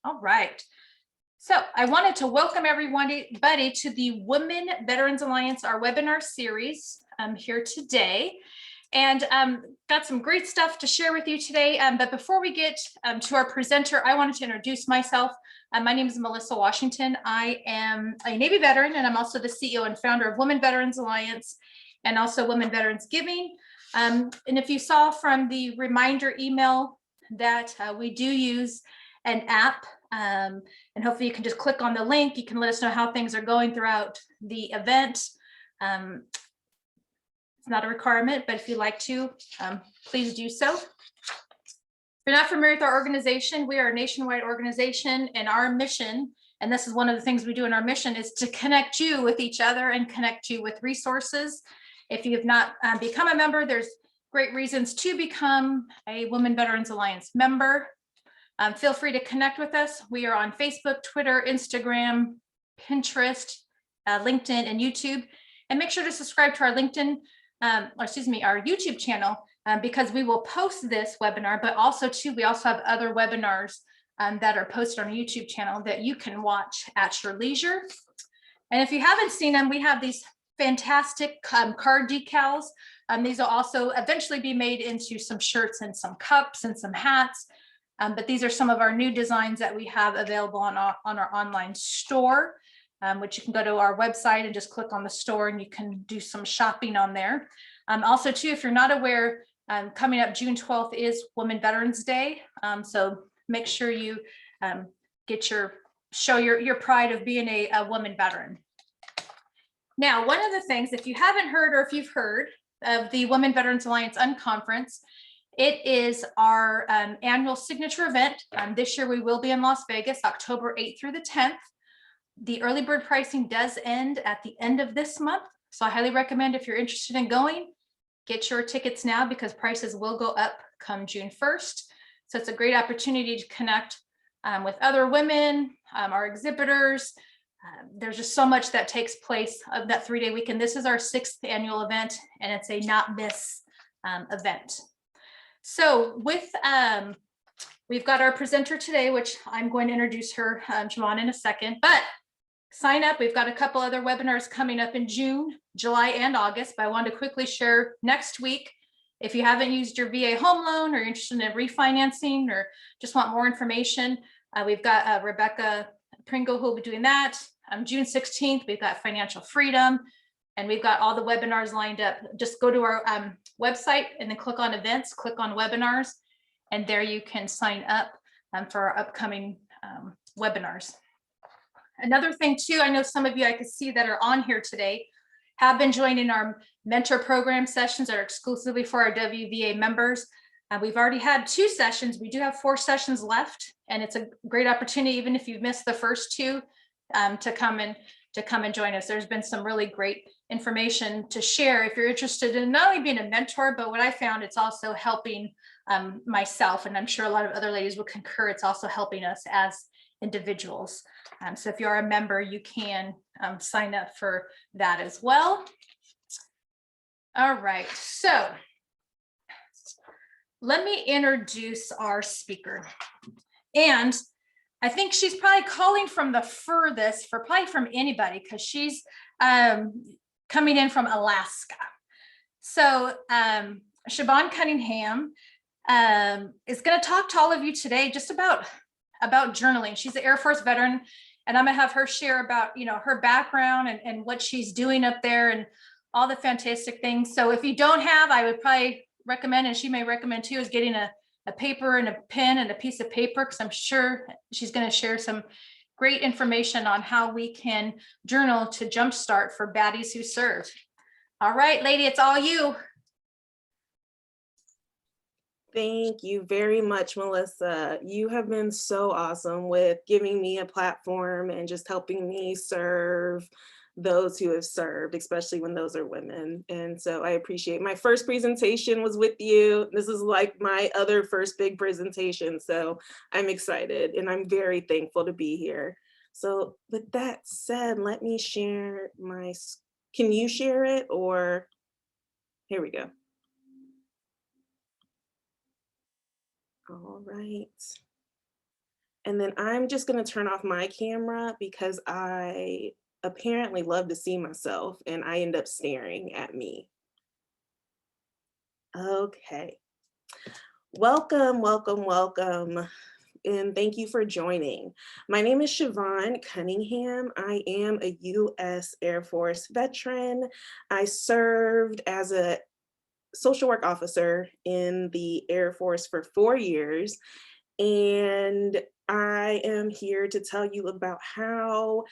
All right. So I wanted to welcome everybody to the Women Veterans Alliance, our webinar series here today. And got some great stuff to share with you today. But before we get to our presenter, I wanted to introduce myself. My name is Melissa Washington. I am a Navy veteran, and I'm also the CEO and founder of Women Veterans Alliance and also Women Veterans Giving. And if you saw from the reminder email that we do use an app, and hopefully you can just click on the link. You can let us know how things are going throughout the event. It's not a requirement, but if you'd like to, please do so. If you're not familiar with our organization, we are a nationwide organization, and our mission, and this is one of the things we do in our mission, is to connect you with each other and connect you with resources. If you have not become a member, there's great reasons to become a Women Veterans Alliance member. Feel free to connect with us. We are on Facebook, Twitter, Instagram, Pinterest, LinkedIn, and YouTube. And make sure to subscribe to our LinkedIn, our YouTube channel, because we will post this webinar, but also too, we also have other webinars that are posted on our YouTube channel that you can watch at your leisure. And if you haven't seen them, we have these fantastic card decals. These will also eventually be made into some shirts and some cups and some hats. But these are some of our new designs that we have available on our online store, which you can go to our website and just click on the store and you can do some shopping on there. Also too, if you're not aware, coming up June 12th is Women Veterans Day. So make sure you show your pride of being a woman veteran. Now, one of the things, if you haven't heard or if you've heard of the Women Veterans Alliance Unconference, it is our annual signature event. This year we will be in Las Vegas, October 8th through the 10th. The early bird pricing does end at the end of this month. So I highly recommend, if you're interested in going, get your tickets now, because prices will go up come June 1st. So it's a great opportunity to connect with other women, our exhibitors. There's just so much that takes place of that 3-day weekend. This is our 6th annual event, and it's a not miss event. So we've got our presenter today, which I'm going to introduce her, Siobhan, in a second, but sign up. We've got a couple other webinars coming up in June, July, and August, but I wanted to quickly share next week. If you haven't used your VA home loan or you're interested in refinancing or just want more information, we've got Rebecca Pringle who will be doing that. June 16th, we've got financial freedom, and we've got all the webinars lined up. Just go to our website and then click on events, click on webinars, and there you can sign up for our upcoming webinars. Another thing too, I know some of you I could see that are on here today have been joining our mentor program sessions that are exclusively for our WVA members. We've already had 2 sessions. We do have 4 sessions left, and it's a great opportunity, even if you've missed the first 2, to come and join us. There's been some really great information to share if you're interested in not only being a mentor, but what I found, it's also helping myself, and I'm sure a lot of other ladies will concur, it's also helping us as individuals. So if you are a member, you can sign up for that as well. All right, so let me introduce our speaker. And I think she's probably calling from the furthest probably from anybody, because she's coming in from Alaska. So Siobhan Cunningham is going to talk to all of you today just about journaling. She's an Air Force veteran, and I'm going to have her share about her background and what she's doing up there and all the fantastic things. So if you don't have, I would probably recommend, and she may recommend too, is getting a paper and a pen and a piece of paper, because I'm sure she's going to share some great information on how we can journal to jumpstart for baddies who serve. All right, lady, it's all you. Thank you very much, Melissa. You have been so awesome with giving me a platform and just helping me serve those who have served, especially when those are women. And so I appreciate my first presentation was with you. This is like my other first big presentation. So I'm excited and I'm very thankful to be here. So with that said, let me share my, can you share it, or here we go. All right. And then I'm just going to turn off my camera because I apparently love to see myself and I end up staring at me. Okay. Welcome, welcome, welcome. And thank you for joining. My name is Siobhan Cunningham. I am a U.S. Air Force veteran. I served as a social work officer in the Air Force for 4 years. And I am here to tell you about how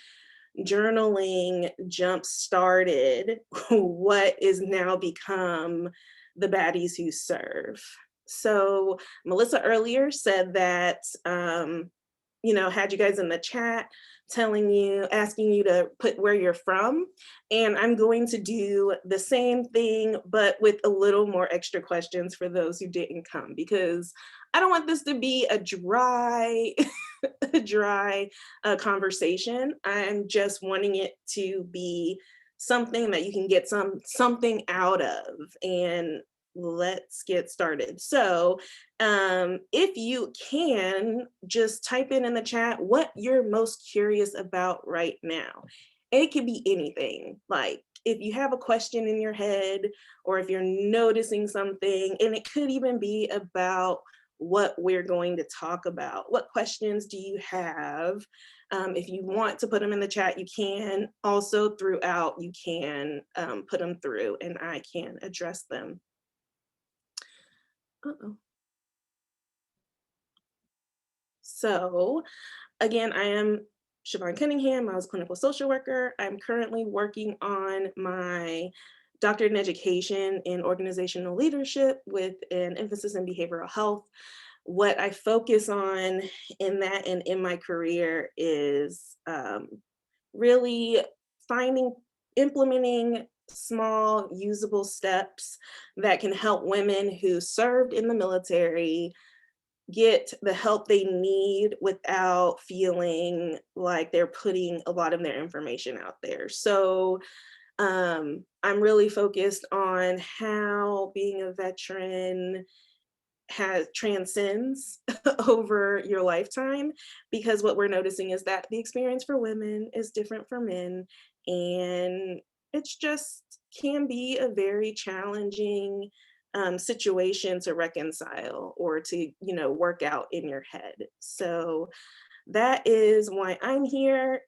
journaling jump started what is now become the Baddies who serve. So Melissa earlier said that, had you guys in the chat asking you to put where you're from. And I'm going to do the same thing, but with a little more extra questions for those who didn't come, because I don't want this to be a dry, conversation. I'm just wanting it to be something that you can get something out of. And let's get started. So if you can just type in the chat what you're most curious about right now. It could be anything. Like if you have a question in your head, or if you're noticing something, and it could even be about what we're going to talk about. What questions do you have? If you want to put them in the chat, you can. Also throughout, you can put them through and I can address them. So again, I am Siobhan Cunningham. I was a clinical social worker. I'm currently working on my doctorate in education in organizational leadership with an emphasis in behavioral health. What I focus on in that and in my career is really implementing small usable steps that can help women who served in the military get the help they need without feeling like they're putting a lot of their information out there. So I'm really focused on how being a veteran transcends over your lifetime, because what we're noticing is that the experience for women is different from men, and it's just can be a very challenging situation to reconcile or to work out in your head. So that is why I'm here,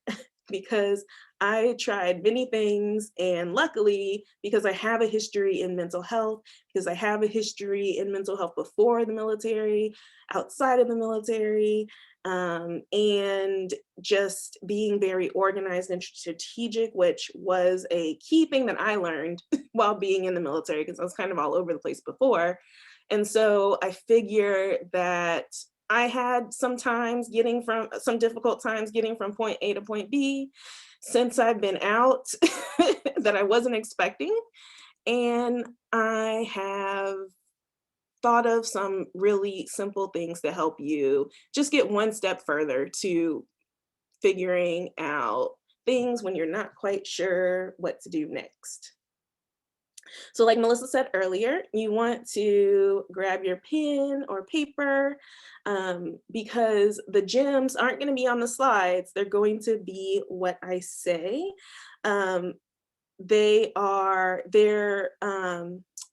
because I tried many things, and luckily, because I have a history in mental health, because I have a history in mental health before the military, outside of the military, and just being very organized and strategic, which was a key thing that I learned while being in the military, because I was kind of all over the place before. And so I figure that I had some difficult times getting from point A to point B since I've been out that I wasn't expecting. And I have thought of some really simple things to help you just get one step further to figuring out things when you're not quite sure what to do next. So like Melissa said earlier, you want to grab your pen or paper, because the gems aren't going to be on the slides. They're going to be what I say.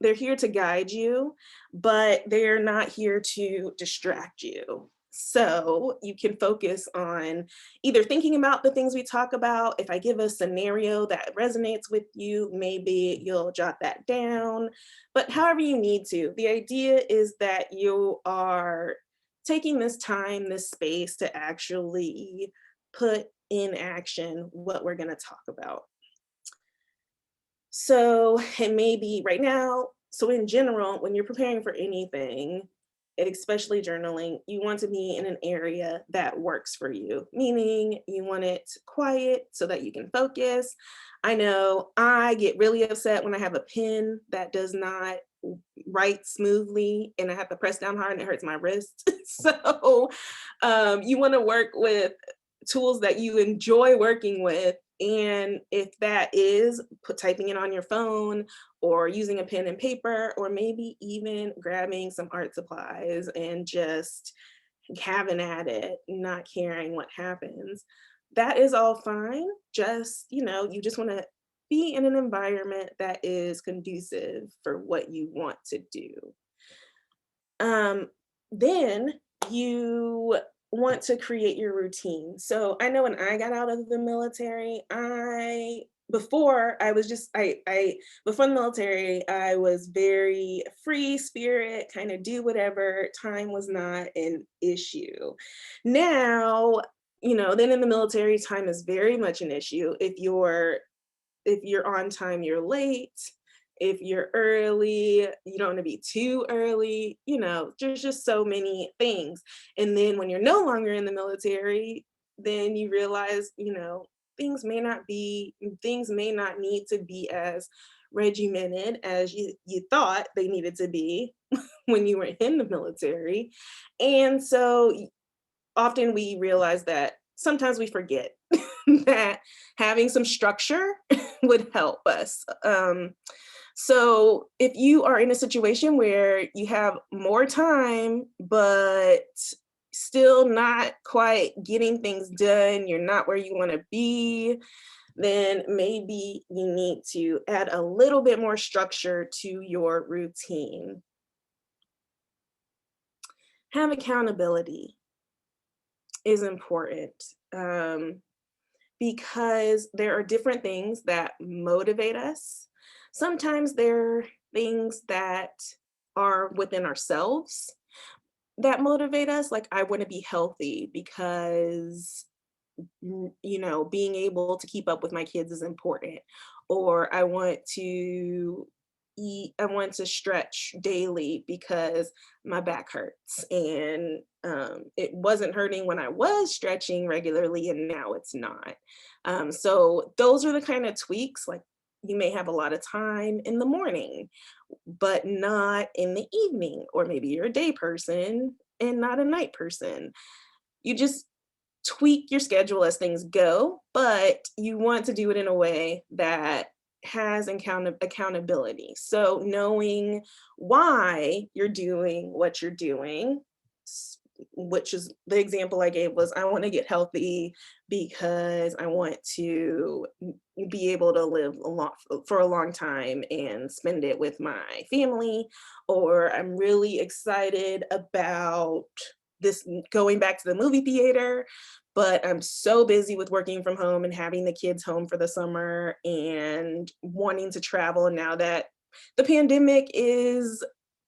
They're here to guide you, but they're not here to distract you. So you can focus on either thinking about the things we talk about. If I give a scenario that resonates with you, maybe you'll jot that down, but however you need to. The idea is that you are taking this time, this space to actually put in action what we're going to talk about. So it may be right now. So in general, when you're preparing for anything, especially journaling, you want to be in an area that works for you, meaning you want it quiet so that you can focus. I know I get really upset when I have a pen that does not write smoothly and I have to press down hard and it hurts my wrist. So you want to work with tools that you enjoy working with. And if that is typing it on your phone or using a pen and paper, or maybe even grabbing some art supplies and just having at it, not caring what happens. That is all fine. Just, you just want to be in an environment that is conducive for what you want to do. Um, then you want to create your routine. So I know when I got out of the military, before I was just I before the military, I was very free spirit, kind of do whatever. Time was not an issue. Now, then in the military, time is very much an issue. If you're on time, you're late. If you're early, you don't want to be too early. There's just so many things. And then when you're no longer in the military, then you realize, things may not need to be as regimented as you thought they needed to be when you were in the military. And so often we realize that sometimes we forget that having some structure would help us. So if you are in a situation where you have more time, but still not quite getting things done, you're not where you want to be, then maybe you need to add a little bit more structure to your routine. Have accountability is important. Because there are different things that motivate us. Sometimes there are things that are within ourselves that motivate us. Like, I want to be healthy because, being able to keep up with my kids is important. Or I want to stretch daily because my back hurts and it wasn't hurting when I was stretching regularly and now it's not. So those are the kind of tweaks. Like, you may have a lot of time in the morning, but not in the evening, or maybe you're a day person and not a night person. You just tweak your schedule as things go, but you want to do it in a way that has accountability. So knowing why you're doing what you're doing, which is the example I gave was, I want to get healthy because I want to be able to live for a long time and spend it with my family, or I'm really excited about this going back to the movie theater, but I'm so busy with working from home and having the kids home for the summer and wanting to travel. And now that the pandemic is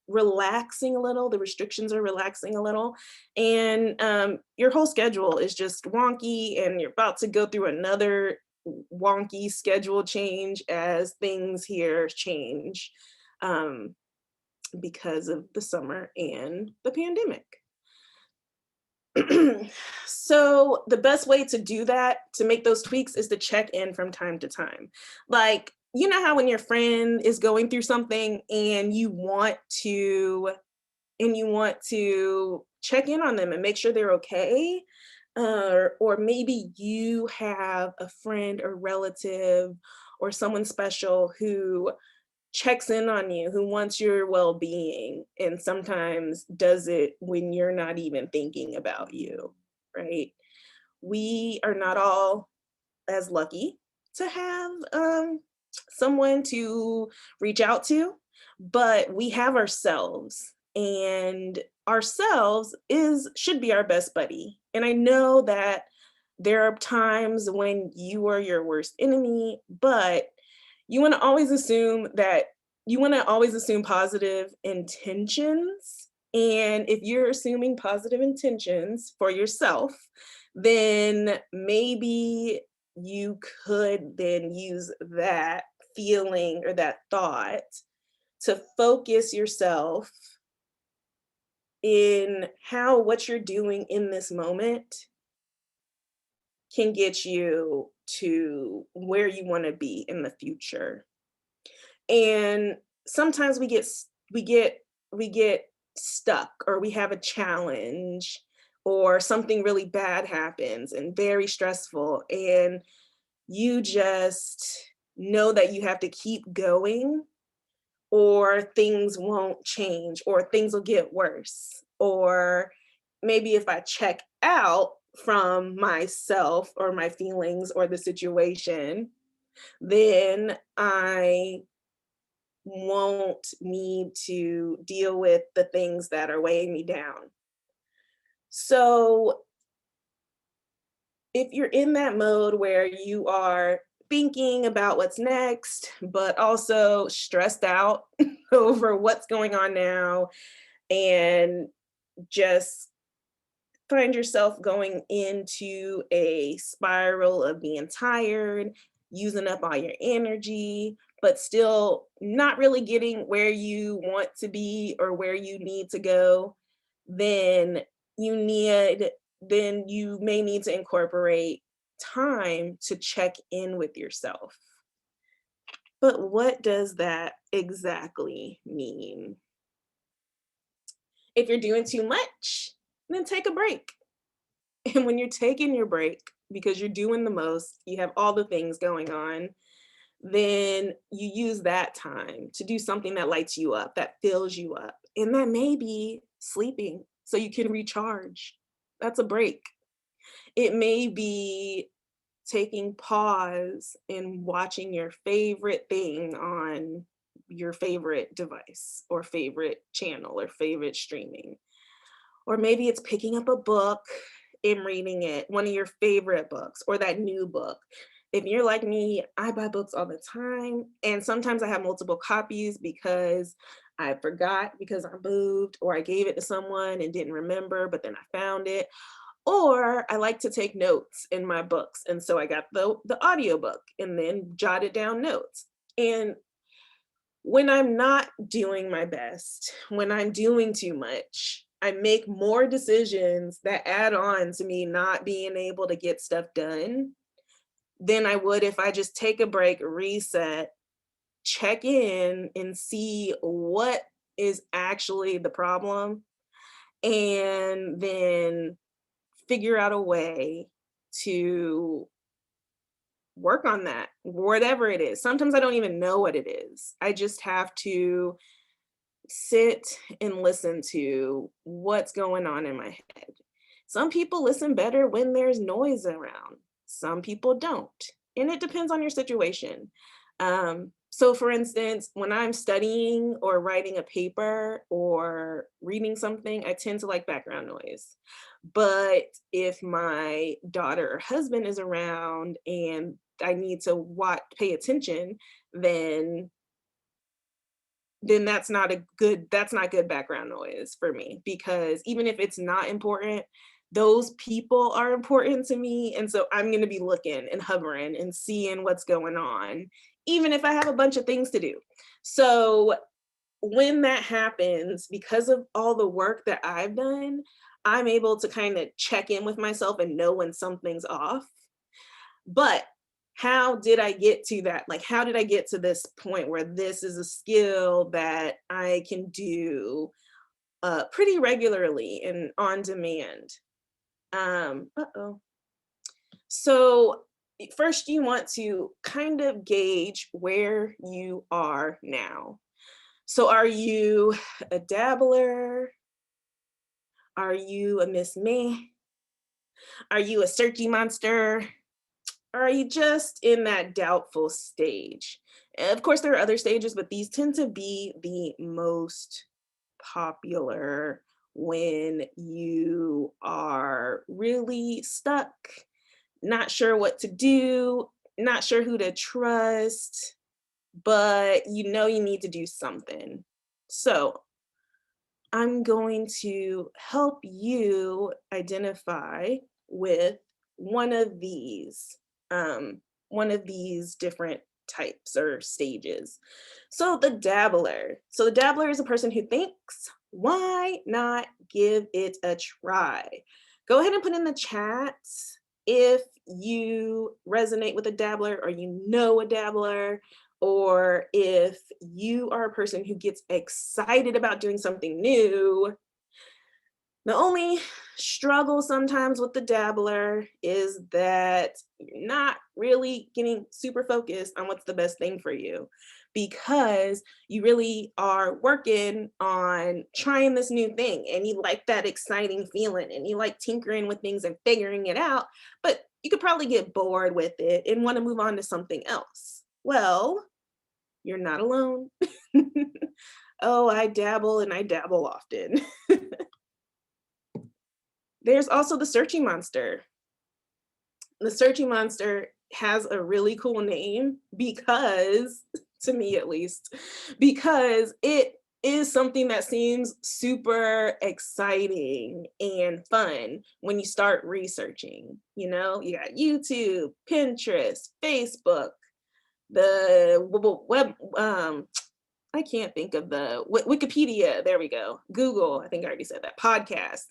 relaxing a little, the restrictions are relaxing a little, and your whole schedule is just wonky, and you're about to go through another wonky schedule change as things here change because of the summer and the pandemic. So the best way to do that, to make those tweaks, is to check in from time to time. Like, how when your friend is going through something and you want to check in on them and make sure they're okay, or maybe you have a friend or relative or someone special who checks in on you, who wants your well-being, and sometimes does it when you're not even thinking about you, right? We are not all as lucky to have someone to reach out to, but we have ourselves, and ourselves should be our best buddy. And I know that there are times when you are your worst enemy, but you want to always assume positive intentions. And if you're assuming positive intentions for yourself, then maybe you could then use that feeling or that thought to focus yourself in how what you're doing in this moment can get you to where you want to be in the future. And sometimes we get stuck, or we have a challenge, or something really bad happens and very stressful, and you just know that you have to keep going, or things won't change, or things will get worse, or maybe if I check out from myself or my feelings or the situation, then I won't need to deal with the things that are weighing me down. So if you're in that mode where you are thinking about what's next, but also stressed out over what's going on now, and just find yourself going into a spiral of being tired, using up all your energy, but still not really getting where you want to be or where you need to go, then you need then you may need to incorporate time to check in with yourself. But what does that exactly mean? If you're doing too much, then take a break. And when you're taking your break because you're doing the most, you have all the things going on, then you use that time to do something that lights you up, that fills you up. And that may be sleeping so you can recharge. That's a break. It may be taking pause and watching your favorite thing on your favorite device or favorite channel or favorite streaming. Or maybe it's picking up a book and reading it, one of your favorite books or that new book. If you're like me, I buy books all the time. And sometimes I have multiple copies because I forgot because I moved or I gave it to someone and didn't remember, but then I found it. Or I like to take notes in my books. And so I got the audiobook and then jotted down notes. And when I'm not doing my best, when I'm doing too much, I make more decisions that add on to me not being able to get stuff done than I would if I just take a break, reset, check in, and see what is actually the problem, and then figure out a way to work on that, whatever it is. Sometimes I don't even know what it is. I just have to sit and listen to what's going on in my head. Some people listen better when there's noise around. Some people don't. And it depends on your situation. So for instance, when I'm studying or writing a paper or reading something, I tend to like background noise. But if my daughter or husband is around and I need to pay attention, then that's not good background noise for me, because even if it's not important, those people are important to me. And so I'm going to be looking and hovering and seeing what's going on, even if I have a bunch of things to do. So when that happens, because of all the work that I've done, I'm able to kind of check in with myself and know when something's off. But how did I get to that? Like, how did I get to this point where this is a skill that I can do pretty regularly and on demand? So first you want to kind of gauge where you are now. So are you a dabbler? Are you a Miss Me? Are you a searchy monster? Or are you just in that doubtful stage? And of course, there are other stages, but these tend to be the most popular when you are really stuck, not sure what to do, not sure who to trust, but you know you need to do something. So I'm going to help you identify with one of these, one of these different types or stages. So the dabbler. So the dabbler is a person who thinks, why not give it a try? Go ahead and put in the chat if you resonate with a dabbler or you know a dabbler, or if you are a person who gets excited about doing something new. The only struggle sometimes with the dabbler is that you're not really getting super focused on what's the best thing for you. because you really are working on trying this new thing and you like that exciting feeling and you like tinkering with things and figuring it out, but you could probably get bored with it and want to move on to something else. Well, you're not alone. Oh, I dabble and I dabble often. There's also the searching monster. The searching monster has a really cool name because, to me at least, because it is something that seems super exciting and fun when you start researching. You know, you got YouTube, Pinterest, Facebook, the web, I can't think of the Wikipedia, there we go, Google, I think I already said that, podcast,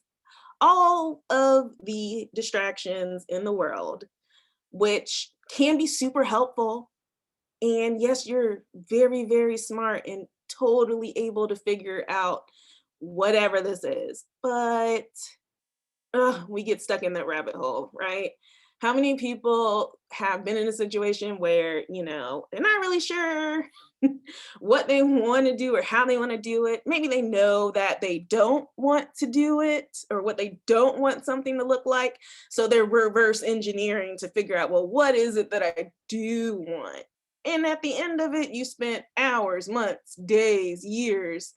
all of the distractions in the world, which can be super helpful. And yes, you're very, very smart and totally able to figure out whatever this is. But we get stuck in that rabbit hole, right? How many people have been in a situation where, you know, they're not really sure what they want to do or how they want to do it. Maybe they know that they don't want to do it or what they don't want something to look like. So they're reverse engineering to figure out, well, what is it that I do want? And at the end of it, you spent hours, months, days, years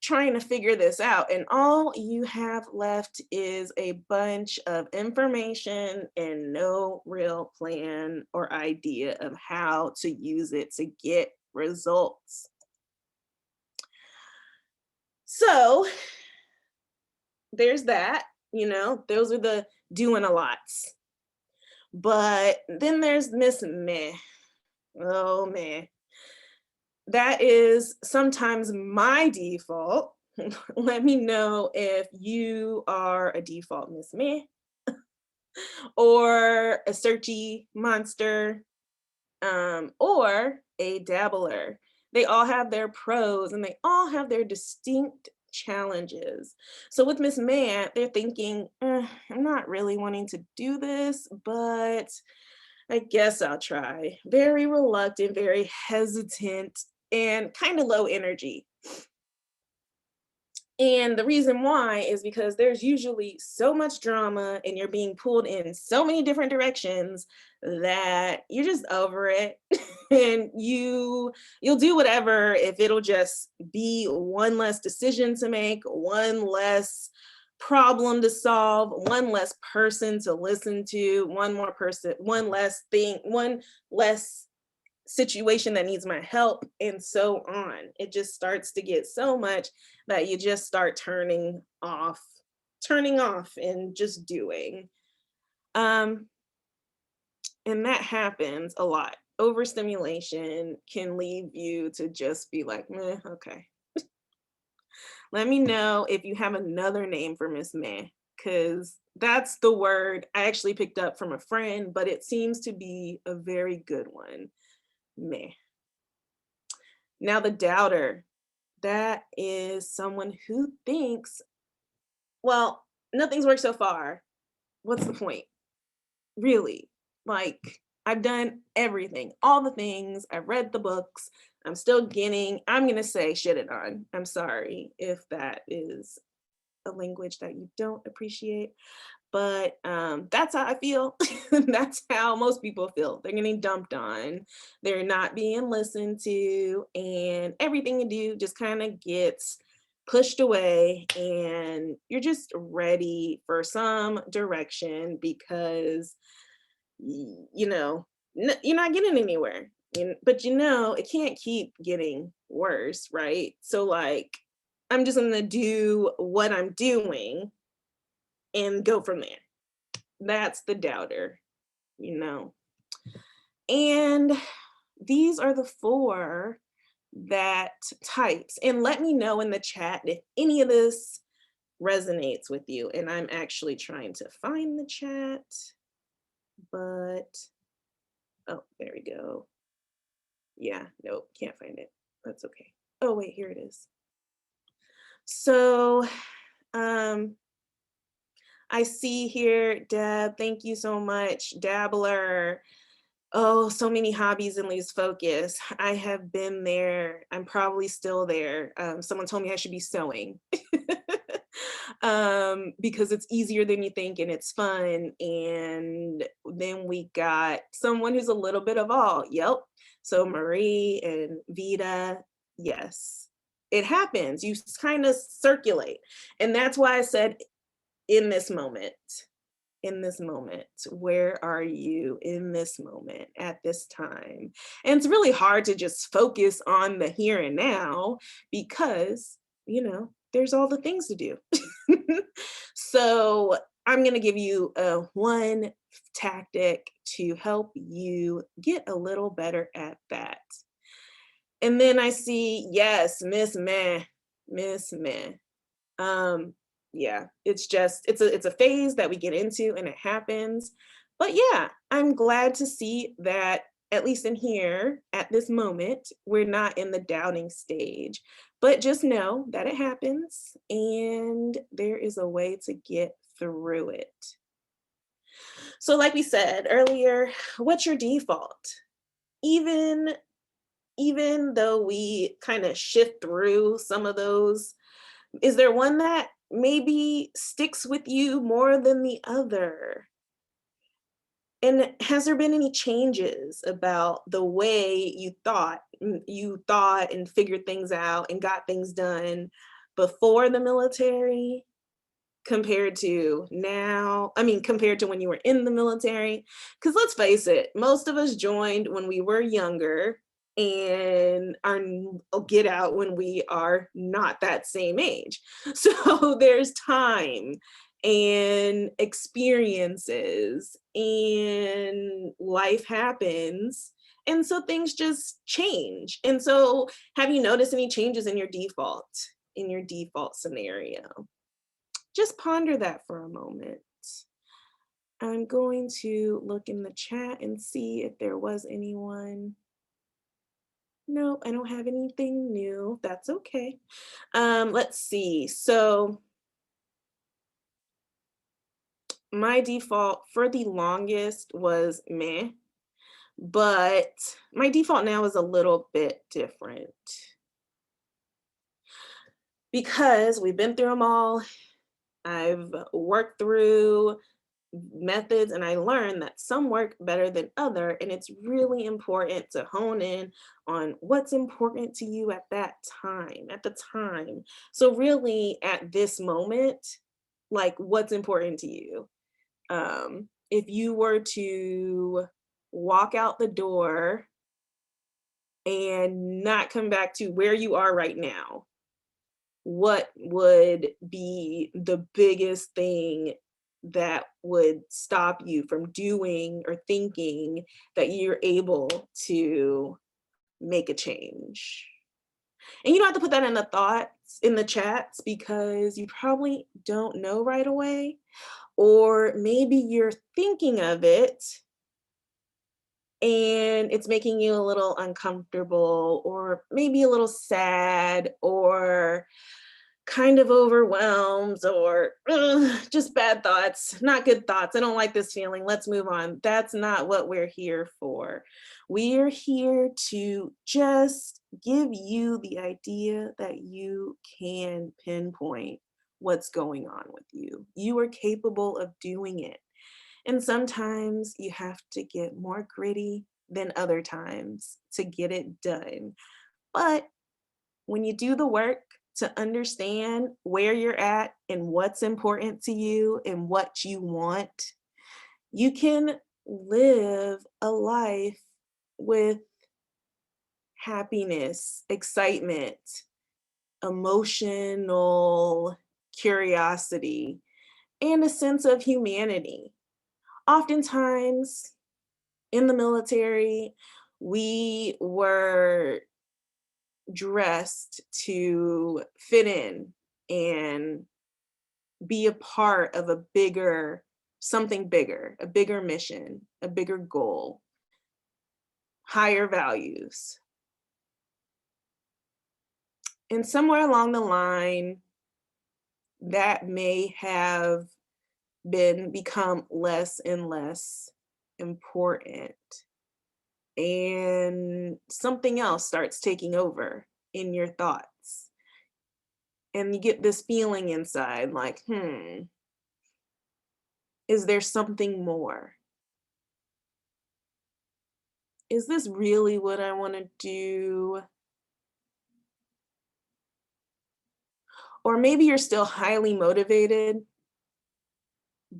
trying to figure this out, and all you have left is a bunch of information and no real plan or idea of how to use it to get results. So there's that, you know, those are the doing a lots. But then there's Miss Meh. Oh man, that is sometimes my default. Let me know if you are a default Miss Me or a searchy monster, or a dabbler. They all have their pros and they all have their distinct challenges. So with Miss Man, they're thinking, I'm not really wanting to do this, but I guess I'll try. Very reluctant, very hesitant, and kind of low energy. And the reason why is because there's usually so much drama and you're being pulled in so many different directions that you're just over it. And you'll do whatever if it'll just be one less decision to make, one less problem to solve, one less person to listen to, one more person, one less thing, one less situation that needs my help, and so on. It just starts to get so much that you just start turning off and just doing. And that happens a lot. Overstimulation can leave you to just be like, meh, okay. Let me know if you have another name for Miss Meh, because that's the word I actually picked up from a friend, but it seems to be a very good one. Meh. Now the doubter, that is someone who thinks, well, nothing's worked so far. What's the point? Really? Like, I've done everything, all the things, I've read the books, I'm going to say shit it on. I'm sorry if that is a language that you don't appreciate. But that's how I feel. That's how most people feel. They're getting dumped on. They're not being listened to, and everything you do just kind of gets pushed away, and you're just ready for some direction because you're not getting anywhere. But it can't keep getting worse, right? So like, I'm just gonna do what I'm doing and go from there. That's the doubter, And these are the 4 that types. And let me know in the chat if any of this resonates with you. And I'm actually trying to find the chat, but oh, there we go. Yeah, nope, can't find it. That's okay. Oh, wait, here it is. So, I see here, Deb, thank you so much. Dabbler. Oh, so many hobbies and lose focus. I have been there. I'm probably still there. Someone told me I should be sewing because it's easier than you think and it's fun. And then we got someone who's a little bit of all. Yep. So Marie and Vita, yes, it happens. You kind of circulate. And that's why I said in this moment. In this moment, where are you in this moment at this time? And it's really hard to just focus on the here and now because, there's all the things to do. So I'm going to give you one tactic to help you get a little better at that. And then I see, yes, Miss Meh, Miss Meh. Yeah, it's a phase that we get into and it happens. But yeah, I'm glad to see that at least in here at this moment, we're not in the doubting stage. But just know that it happens and there is a way to get through it. So like we said earlier, what's your default? Even even though we kind of shift through some of those, is there one that maybe sticks with you more than the other? And has there been any changes about the way you thought and figured things out and got things done before the military compared to now? I mean, compared to when you were in the military? Because let's face it, most of us joined when we were younger and get out when we are not that same age. So there's time and experiences and life happens. And so things just change. And so have you noticed any changes in your default scenario? Just ponder that for a moment. I'm going to look in the chat and see if there was anyone. No, I don't have anything new. That's okay. Let's see. So my default for the longest was meh, but my default now is a little bit different because we've been through them all. I've worked through methods and I learned that some work better than other, and it's really important to hone in on what's important to you at that time, at the time. So really at this moment, like what's important to you? If you were to walk out the door and not come back to where you are right now, what would be the biggest thing that would stop you from doing or thinking that you're able to make a change? And you don't have to put that in the thoughts in the chats because you probably don't know right away, or maybe you're thinking of it and it's making you a little uncomfortable or maybe a little sad or kind of overwhelmed or just bad thoughts, not good thoughts. I don't like this feeling. Let's move on. That's not what we're here for. We are here to just give you the idea that you can pinpoint what's going on with you. You are capable of doing it. And sometimes you have to get more gritty than other times to get it done. But when you do the work to understand where you're at and what's important to you and what you want, you can live a life with happiness, excitement, emotional curiosity, and a sense of humanity. Oftentimes in the military, we were dressed to fit in and be a part of a bigger, something bigger, a bigger mission, a bigger goal, higher values. And somewhere along the line, that may have become less and less important. and something else starts taking over in your thoughts. And you get this feeling inside like, is there something more? Is this really what I want to do? Or maybe you're still highly motivated,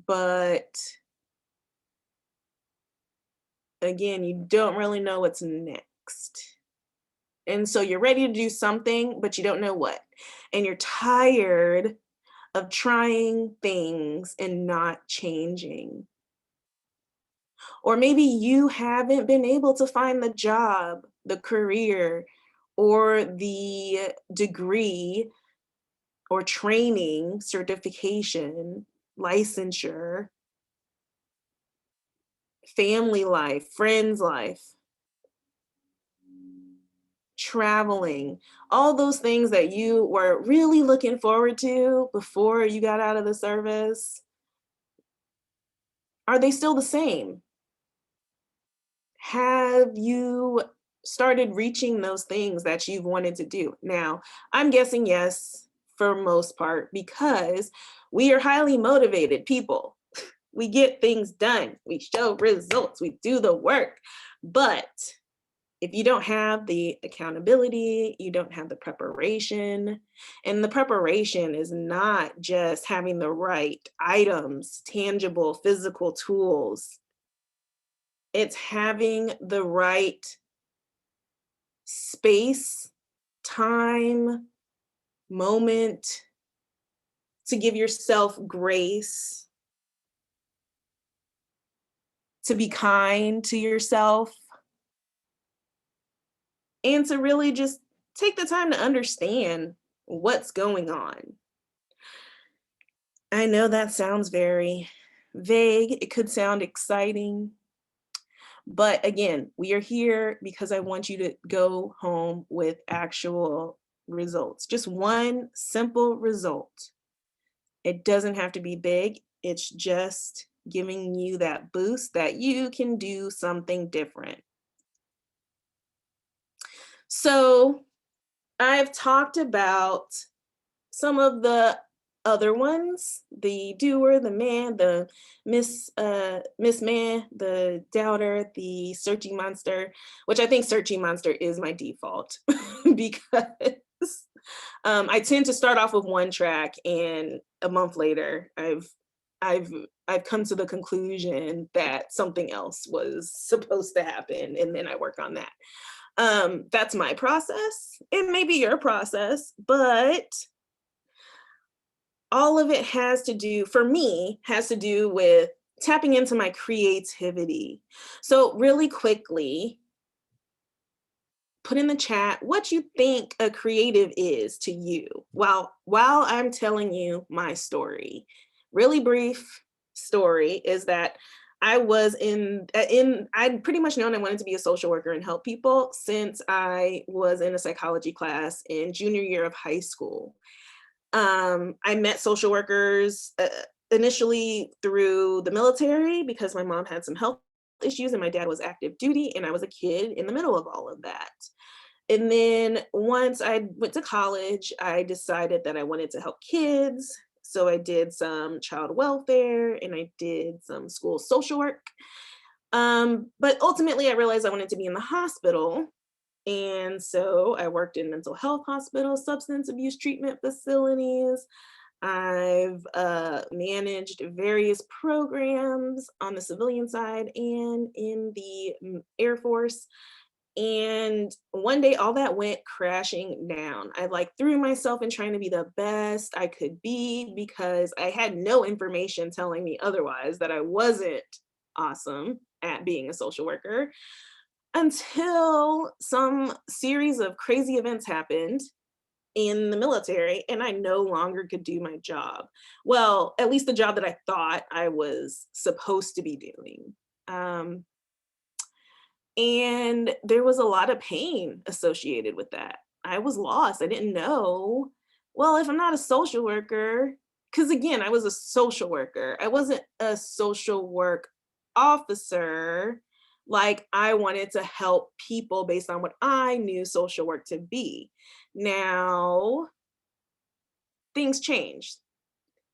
but again, you don't really know what's next. And so you're ready to do something, but you don't know what. And you're tired of trying things and not changing. Or maybe you haven't been able to find the job, the career, or the degree or training, certification, licensure, family life, friends life, traveling, all those things that you were really looking forward to before you got out of the service. Are they still the same? Have you started reaching those things that you've wanted to do? Now, I'm guessing yes, for most part, because we are highly motivated people. We get things done, we show results, we do the work. But if you don't have the accountability, you don't have the preparation, and the preparation is not just having the right items, tangible, physical tools. It's having the right space, time, moment to give yourself grace, to be kind to yourself, and to really just take the time to understand what's going on. I know that sounds very vague. It could sound exciting. But again, we are here because I want you to go home with actual results. Just one simple result. It doesn't have to be big. It's just giving you that boost that you can do something different. So I've talked about some of the other ones, the doer, the man, the miss man, the doubter, the searching monster, which I think searching monster is my default because I tend to start off with one track and a month later I've come to the conclusion that something else was supposed to happen and then I work on that. That's my process. It may be your process, but all of it has to do, for me, has to do with tapping into my creativity. So really quickly, put in the chat what you think a creative is to you while I'm telling you my story. Really brief story is that I was I'd pretty much known I wanted to be a social worker and help people since I was in a psychology class in junior year of high school. I met social workers initially through the military because my mom had some health issues and my dad was active duty and I was a kid in the middle of all of that. And then once I went to college, I decided that I wanted to help kids. So I did some child welfare and I did some school social work. But ultimately I realized I wanted to be in the hospital. And so I worked in mental health hospitals, substance abuse treatment facilities. I've managed various programs on the civilian side and in the Air Force. And one day all that went crashing down. I threw myself in trying to be the best I could be because I had no information telling me otherwise, that I wasn't awesome at being a social worker, until some series of crazy events happened in the military and I no longer could do my job. Well, at least the job that I thought I was supposed to be doing. And there was a lot of pain associated with that. I was lost. I didn't know, well, if I'm not a social worker, because again, I was a social worker. I wasn't a social work officer, Like I wanted to help people based on what I knew social work to be. Now, things changed.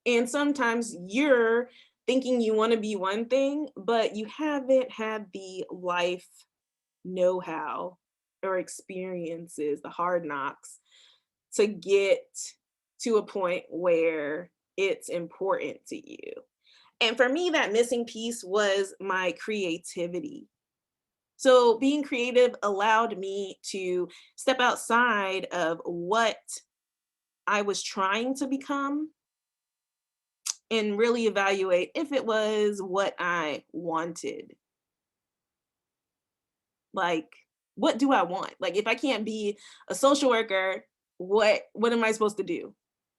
And sometimes you're thinking you want to be one thing, but you haven't had the life know-how or experiences, the hard knocks to get to a point where it's important to you. And for me, that missing piece was my creativity. So being creative allowed me to step outside of what I was trying to become and really evaluate if it was what I wanted. Like, what do I want? Like, if I can't be a social worker, what am I supposed to do?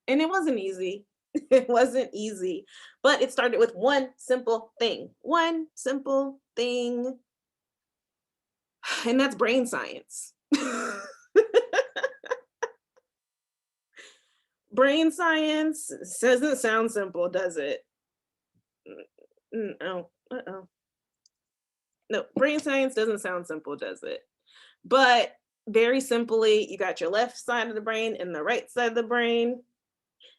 And it wasn't easy. It wasn't easy, but it started with one simple thing. One simple thing, and that's brain science. Brain science doesn't sound simple, does it? No. Uh-oh. No, brain science doesn't sound simple, does it? But very simply, you got your left side of the brain and the right side of the brain.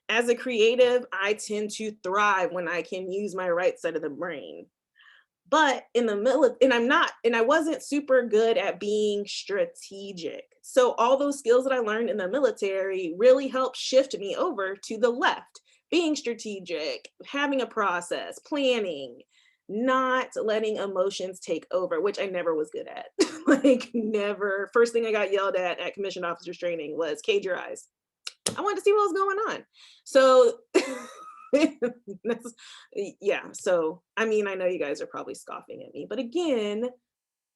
As a creative, I tend to thrive when I can use my right side of the brain. But in the middle, and I wasn't super good at being strategic. So all those skills that I learned in the military really helped shift me over to the left, being strategic, having a process, planning, not letting emotions take over, which I never was good at. Like never. First thing I got yelled at commissioned officers training was cage your eyes. I wanted to see what was going on. So yeah. So I mean, I know you guys are probably scoffing at me, but again,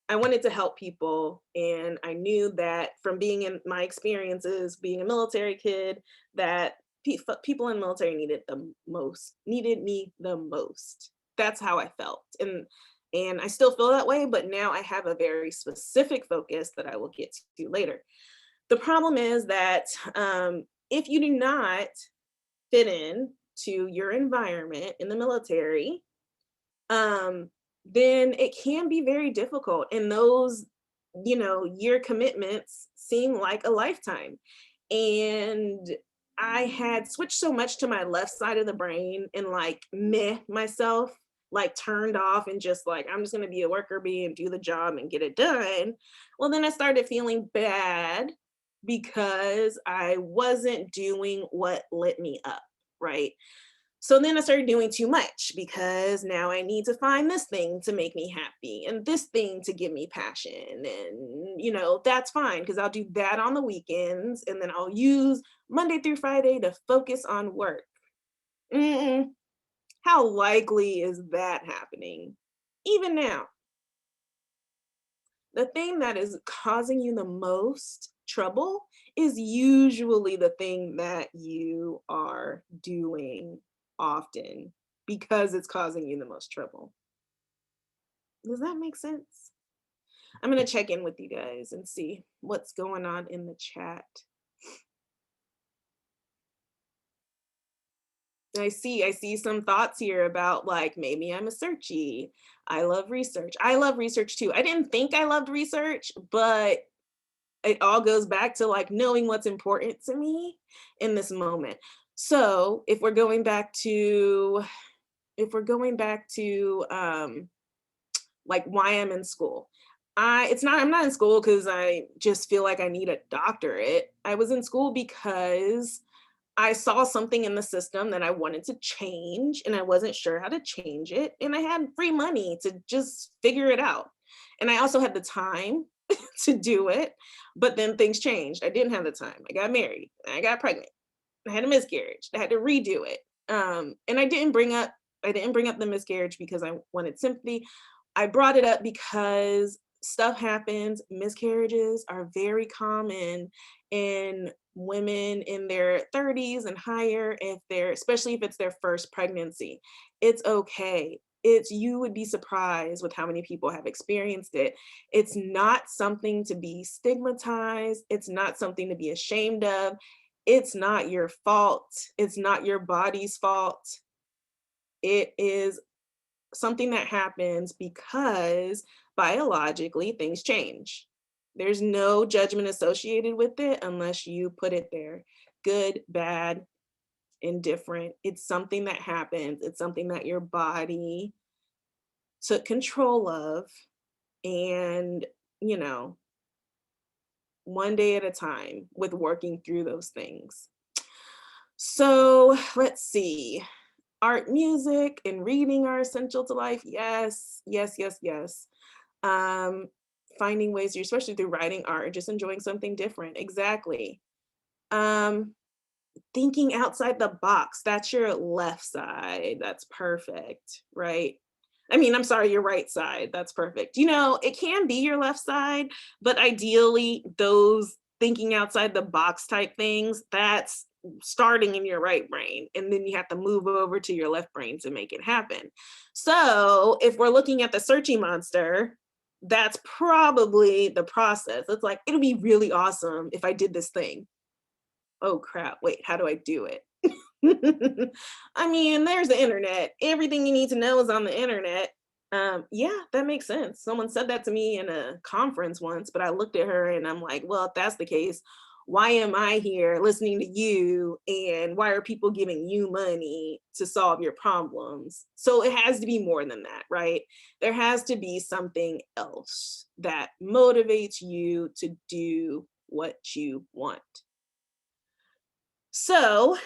I wanted to help people. And I knew that from being in my experiences, being a military kid, that people in the military needed me the most. That's how I felt. And I still feel that way, but now I have a very specific focus that I will get to later. The problem is that if you do not fit in to your environment in the military, then it can be very difficult. And those, year commitments seem like a lifetime. And I had switched so much to my left side of the brain and like myself, like turned off and just like, I'm just going to be a worker bee and do the job and get it done. Well, then I started feeling bad because I wasn't doing what lit me up, right? So then I started doing too much because now I need to find this thing to make me happy and this thing to give me passion. And, that's fine because I'll do that on the weekends and then I'll use Monday through Friday to focus on work. Mm-mm. How likely is that happening? Even now, the thing that is causing you the most trouble is usually the thing that you are doing often because it's causing you the most trouble. Does that make sense? I'm going to check in with you guys and see what's going on in the chat. I see some thoughts here about like maybe I'm a searchy. I love research. I love research too. I didn't think I loved research, but it all goes back to like knowing what's important to me in this moment. So if we're going back to like why I'm in school. I'm not in school because I just feel like I need a doctorate. I was in school because I saw something in the system that I wanted to change and I wasn't sure how to change it. And I had free money to just figure it out. And I also had the time to do it, but then things changed. I didn't have the time. I got married, I got pregnant, I had a miscarriage, I had to redo it. And I didn't bring up the miscarriage because I wanted sympathy. I brought it up because stuff happens. Miscarriages are very common in women in their 30s and higher, especially if it's their first pregnancy. It's okay. You would be surprised with how many people have experienced it. It's not something to be stigmatized. It's not something to be ashamed of. It's not your fault. It's not your body's fault. It is something that happens because biologically things change. There's no judgment associated with it unless you put it there. Good, bad, indifferent. It's something that happens. It's something that your body took control of, and, you know, one day at a time with working through those things. So let's see. Art, music, and reading are essential to life. Yes, yes, yes, yes. Um, Finding ways, especially through writing art, or just enjoying something different. Exactly. Um, Thinking outside the box. That's your left side. That's perfect, right? I mean, I'm sorry, your right side. That's perfect. You know, it can be your left side, but ideally, those thinking outside the box type things, that's starting in your right brain. And then you have to move over to your left brain to make it happen. So if we're looking at the searching monster, that's probably the process. It's like, it'll be really awesome if I did this thing. Oh crap, wait, how do I do it? I mean, there's the internet. Everything you need to know is on the internet. Yeah, that makes sense. Someone said that to me in a conference once, but I looked at her and I'm like, well, if that's the case, why am I here listening to you? And why are people giving you money to solve your problems? So it has to be more than that, right? There has to be something else that motivates you to do what you want. So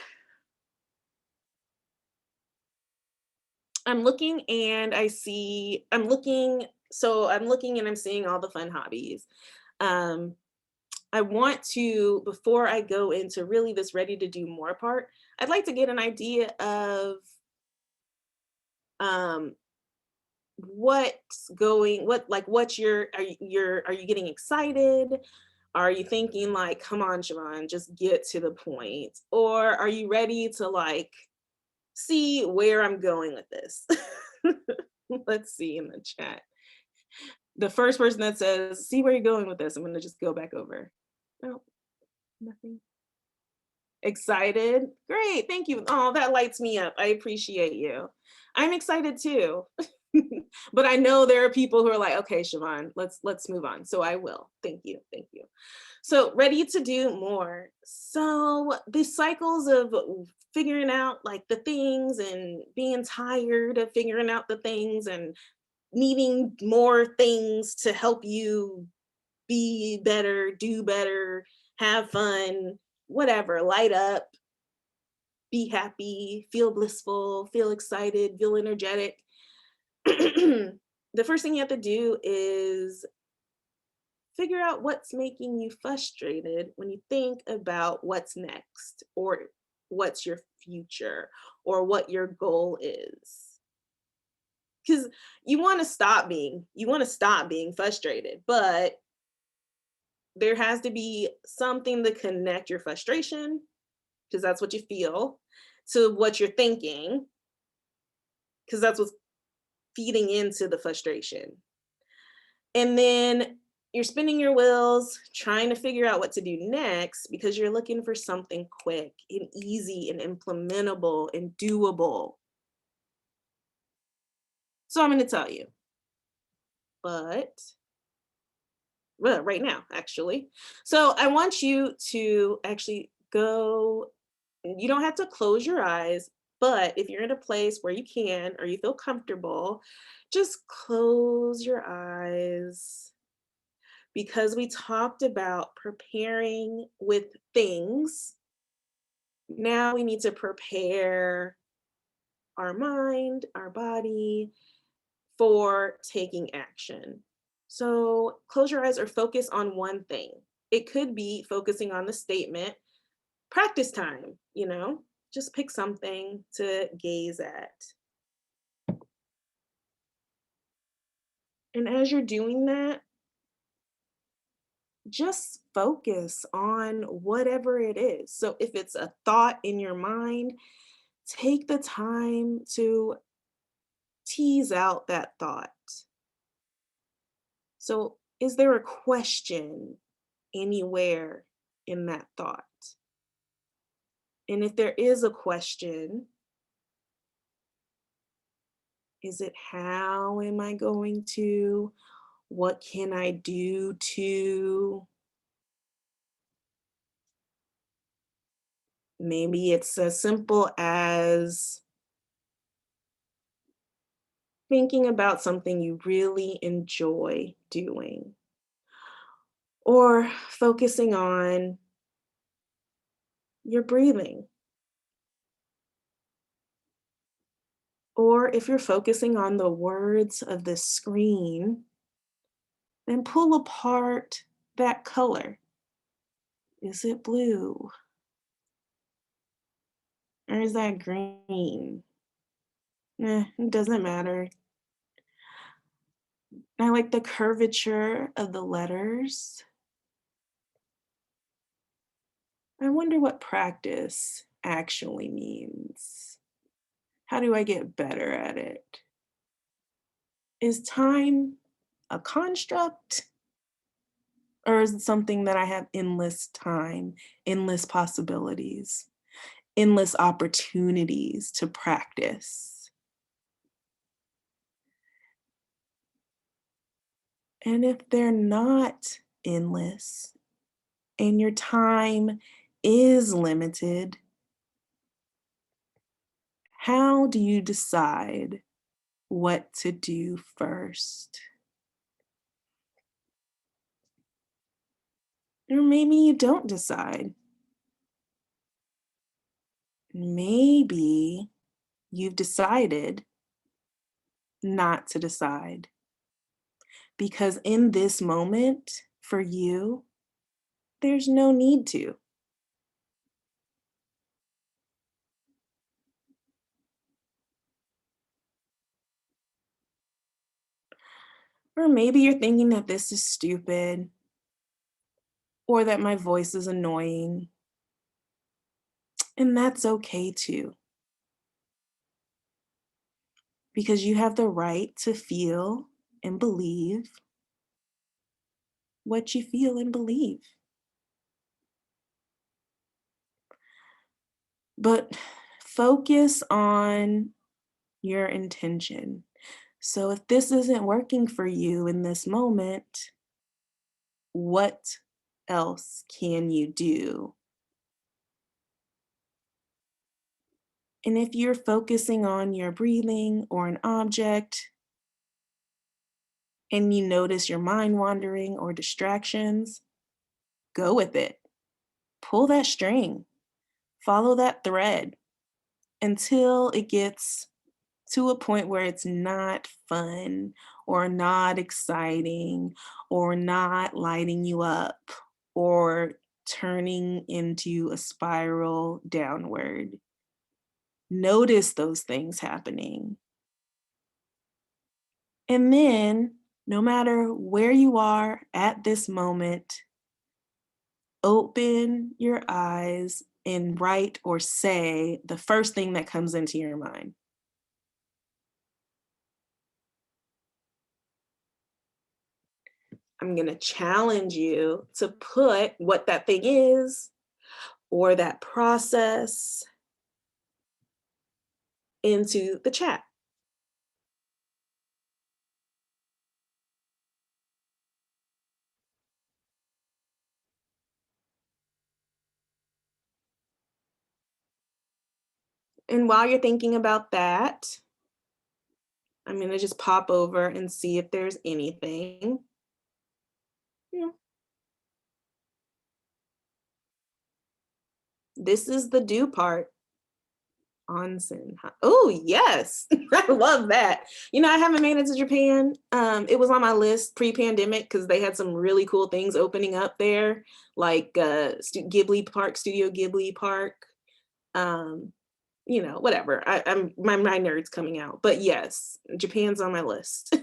I'm looking and I see, I'm looking and I'm seeing all the fun hobbies. Um, I want to, before I go into really this ready to do more part, I'd like to get an idea of um, what's your, are you getting excited? Are you thinking like, come on, Siobhan, just get to the point? Or are you ready to like see where I'm going with this? Let's see in the chat. The first person that says, see where you're going with this, I'm going to just go back over. No, nothing. Excited? Great, thank you. Oh, that lights me up. I appreciate you. I'm excited too. But I know there are people who are like, okay, Siobhan, let's move on. So I will. Thank you. Thank you. So ready to do more. So the cycles of figuring out like the things and being tired of figuring out the things and needing more things to help you be better, do better, have fun, whatever, light up, be happy, feel blissful, feel excited, feel energetic. The first thing you have to do is figure out what's making you frustrated when you think about what's next or what's your future or what your goal is. Because you want to stop being frustrated, but there has to be something to connect your frustration, because that's what you feel, to what you're thinking, because that's what's feeding into the frustration. And then you're spinning your wheels trying to figure out what to do next because you're looking for something quick and easy and implementable and doable. So I'm going to tell you, but well, right now, actually. So I want you to actually go, you don't have to close your eyes, but if you're in a place where you can or you feel comfortable, just close your eyes, because we talked about preparing with things. Now we need to prepare our mind, our body for taking action. So close your eyes or focus on one thing. It could be focusing on the statement, practice time, just pick something to gaze at. And as you're doing that, just focus on whatever it is. So if it's a thought in your mind, take the time to tease out that thought. So is there a question anywhere in that thought? And if there is a question, Is it how am I going to? What can I do to? Maybe it's as simple as thinking about something you really enjoy doing, or focusing on your breathing. Or if you're focusing on the words of the screen, then pull apart that color. Is it blue? Or is that green? It doesn't matter. I like the curvature of the letters. I wonder what practice actually means. How do I get better at it? Is time a construct? Or is it something that I have endless time, endless possibilities, endless opportunities to practice? And if they're not endless and your time is limited, how do you decide what to do first? Or maybe you don't decide. Maybe you've decided not to decide. Because in this moment, for you, there's no need to. Or maybe you're thinking that this is stupid, or that my voice is annoying. And that's okay too. Because you have the right to feel and believe what you feel and believe. But focus on your intention. So if this isn't working for you in this moment, what else can you do? And if you're focusing on your breathing or an object and you notice your mind wandering or distractions, go with it. Pull that string, follow that thread until it gets to a point where it's not fun or not exciting or not lighting you up or turning into a spiral downward. Notice those things happening. And then, no matter where you are at this moment, open your eyes and write or say the first thing that comes into your mind. I'm going to challenge you to put what that thing is or that process into the chat. And while you're thinking about that, I'm going to just pop over and see if there's anything. Yeah. This is the do part. Onsen. Oh, yes. I love that. You know, I haven't made it to Japan. It was on my list pre-pandemic because they had some really cool things opening up there, like Ghibli Park, Studio Ghibli Park. You know, whatever. I'm my nerd's coming out. But yes, Japan's on my list.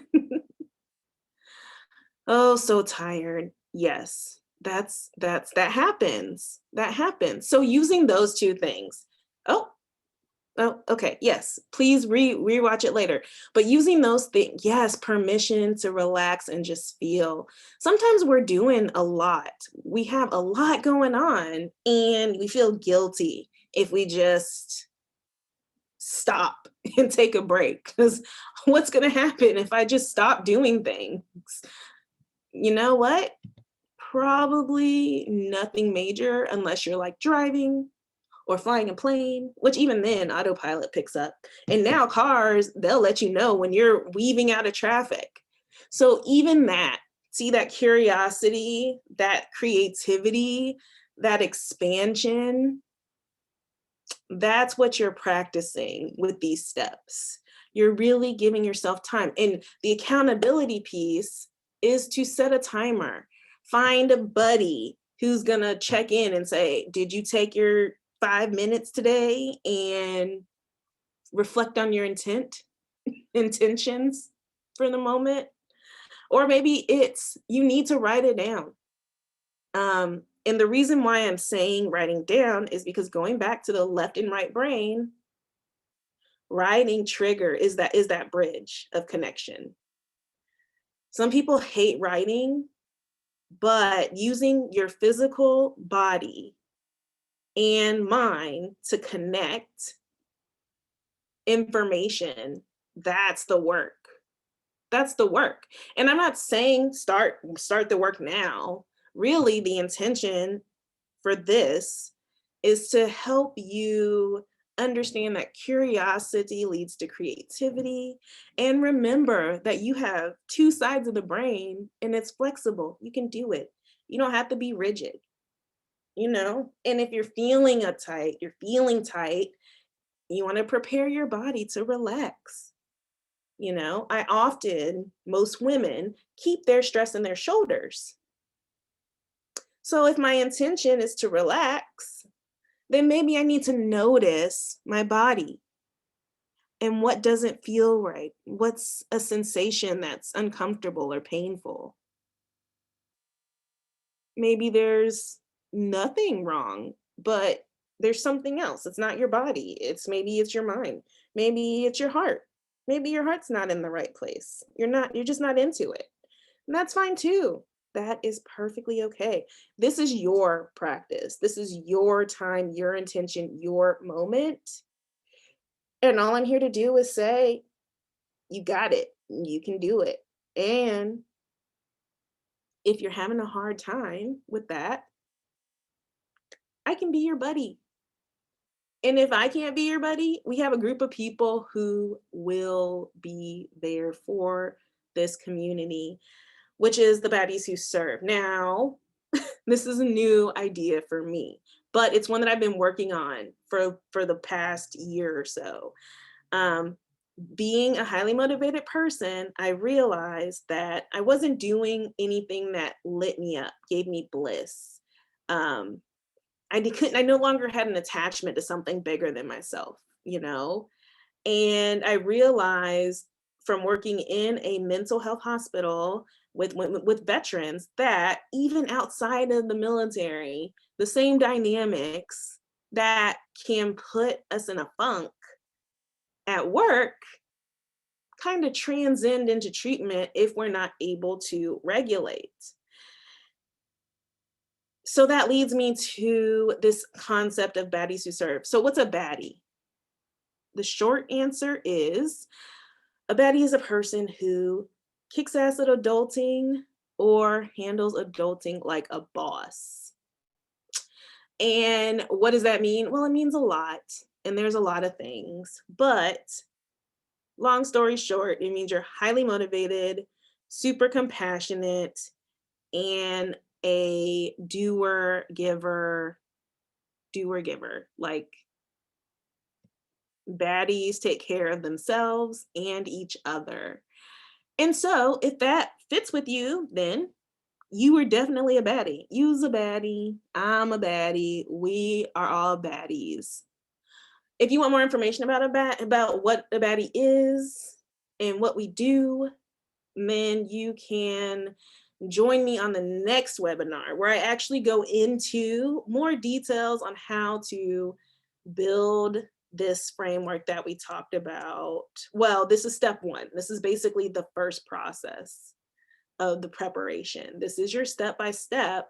Oh, so tired. Yes. That happens. That happens. So using those two things. Oh, okay. Yes. Please rewatch it later. But using those things, yes, permission to relax and just feel. Sometimes we're doing a lot. We have a lot going on and we feel guilty if we just stop and take a break, because what's going to happen if I just stop doing things? You know what? Probably nothing major, unless you're like driving or flying a plane, which even then autopilot picks up. And now cars, they'll let you know when you're weaving out of traffic. So even that, see, that curiosity, that creativity, that expansion, that's what you're practicing with these steps. You're really giving yourself time. And the accountability piece is to set a timer. Find a buddy who's gonna check in and say, did you take your 5 minutes today and reflect on your intentions for the moment? Or maybe it's, you need to write it down. And the reason why I'm saying writing down is because, going back to the left and right brain, writing trigger is that bridge of connection. Some people hate writing, but using your physical body and mind to connect information, that's the work. That's the work. And I'm not saying start the work now. Really, the intention for this is to help you understand that curiosity leads to creativity. And remember that you have two sides of the brain and it's flexible. You can do it. You don't have to be rigid, you know? And if you're feeling uptight, you're feeling tight, you want to prepare your body to relax. You know, most women keep their stress in their shoulders. So if my intention is to relax, then maybe I need to notice my body and what doesn't feel right. What's a sensation that's uncomfortable or painful? Maybe there's nothing wrong, but there's something else. It's not your body. Maybe it's your mind. Maybe it's your heart. Maybe your heart's not in the right place. You're just not into it. And that's fine too. That is perfectly okay. This is your practice. This is your time, your intention, your moment. And all I'm here to do is say, you got it. You can do it. And if you're having a hard time with that, I can be your buddy. And if I can't be your buddy, we have a group of people who will be there for this community, which is the Baddies Who Serve. Now, this is a new idea for me, but it's one that I've been working on for the past year or so. Being a highly motivated person, I realized that I wasn't doing anything that lit me up, gave me bliss. I no longer had an attachment to something bigger than myself, you know? And I realized from working in a mental health hospital with veterans that even outside of the military, the same dynamics that can put us in a funk at work kind of transcend into treatment if we're not able to regulate. So that leads me to this concept of baddies who serve. So what's a baddie? The short answer is, a baddie is a person who kicks ass at adulting or handles adulting like a boss. And what does that mean? Well, it means a lot, and there's a lot of things, but long story short, it means you're highly motivated, super compassionate, and a doer giver. Like, baddies take care of themselves and each other. And so if that fits with you, then you are definitely a baddie. You's a baddie. I'm a baddie. We are all baddies. If you want more information about what a baddie is and what we do, then you can join me on the next webinar, where I actually go into more details on how to build this framework that we talked about. Well, this is step one. This is basically the first process of the preparation. This is your step-by-step.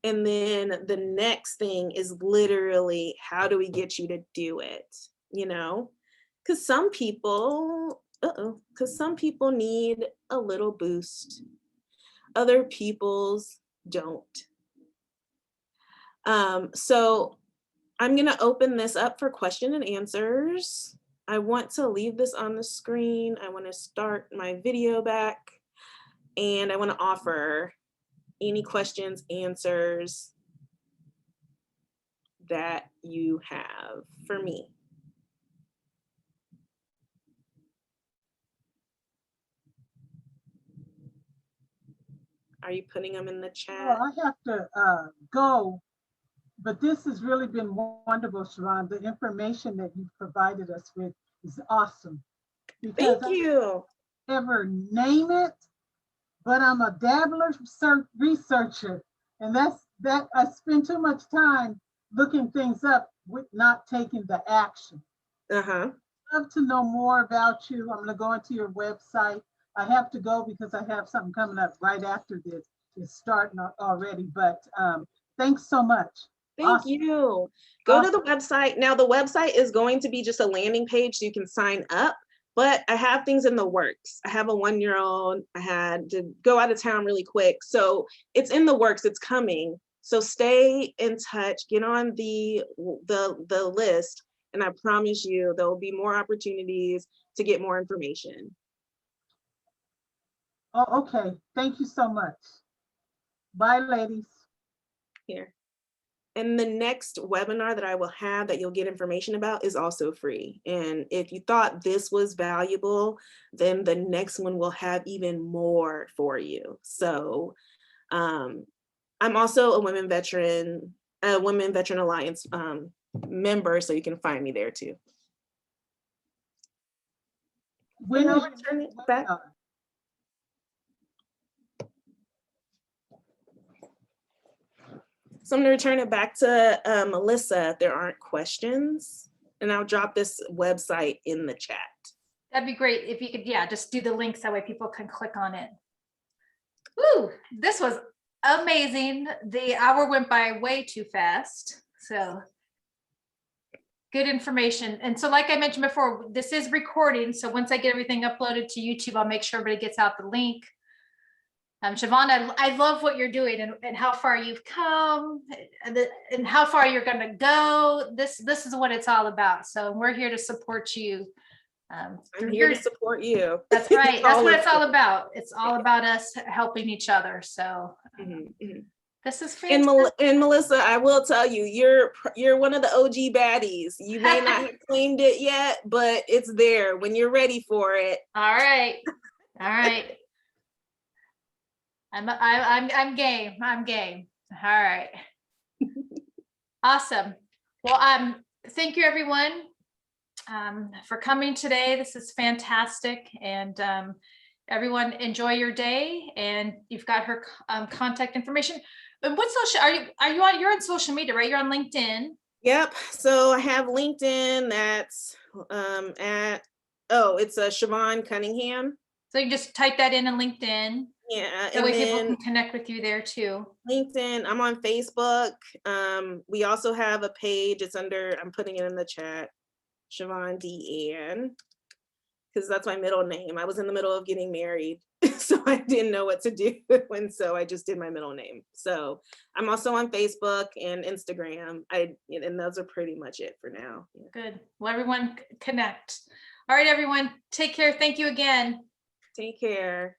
And then the next thing is literally, how do we get you to do it? You know, Because some people, need a little boost. Other people's don't. So I'm going to open this up for question and answers. I want to leave this on the screen. I want to start my video back, and I want to offer any questions, answers that you have for me. Are you putting them in the chat? Well, I have to go, but this has really been wonderful, Siobhan. The information that you've provided us with is awesome. Because Thank you. I don't ever name it, but I'm a Dabbler researcher, and that I spend too much time looking things up with not taking the action. Uh-huh. I'd love to know more about you. I'm going to go into your website. I have to go because I have something coming up right after this. It's starting already, but thanks so much. Thank Awesome. you. Go to the website. Now the website is going to be just a landing page so you can sign up, but I have things in the works. I have a 1-year-old. I had to go out of town really quick. So it's in the works, it's coming. So stay in touch, get on the list, and I promise you there will be more opportunities to get more information. Oh, okay. Thank you so much. Bye, ladies. Here. And the next webinar that I will have that you'll get information about is also free. And if you thought this was valuable, then the next one will have even more for you. So I'm also a Women Veteran Alliance member, so you can find me there too. When I'll is return it back. So I'm going to return it back to Melissa if there aren't questions, and I'll drop this website in the chat. That'd be great if you could, yeah, just do the links that way people can click on it. Woo, this was amazing. The hour went by way too fast. So good information. And so like I mentioned before, this is recording. So once I get everything uploaded to YouTube, I'll make sure everybody gets out the link. Siobhan, I love what you're doing and how far you've come and how far you're going to go. This is what it's all about. So we're here to support you. I'm here to support you. That's right. That's what it's all about. It's all about us helping each other. So this is fantastic. And Melissa, I will tell you, you're one of the OG baddies. You may not have claimed it yet, but it's there when you're ready for it. All right. All right. I'm game. I'm game. All right. Awesome. Well, thank you everyone for coming today. This is fantastic. And everyone enjoy your day, and you've got her contact information. And what social you're on social media, right? You're on LinkedIn. Yep. So I have LinkedIn that's it's Siobhan Cunningham. So you just type that in LinkedIn. Yeah. That way people can connect with you there too. LinkedIn, I'm on Facebook. We also have a page. It's under, I'm putting it in the chat, Siobhan Deanne, because that's my middle name. I was in the middle of getting married, so I didn't know what to do. And so I just did my middle name. So I'm also on Facebook and Instagram. And those are pretty much it for now. Yeah. Good. Well, everyone connect. All right, everyone, take care. Thank you again. Take care.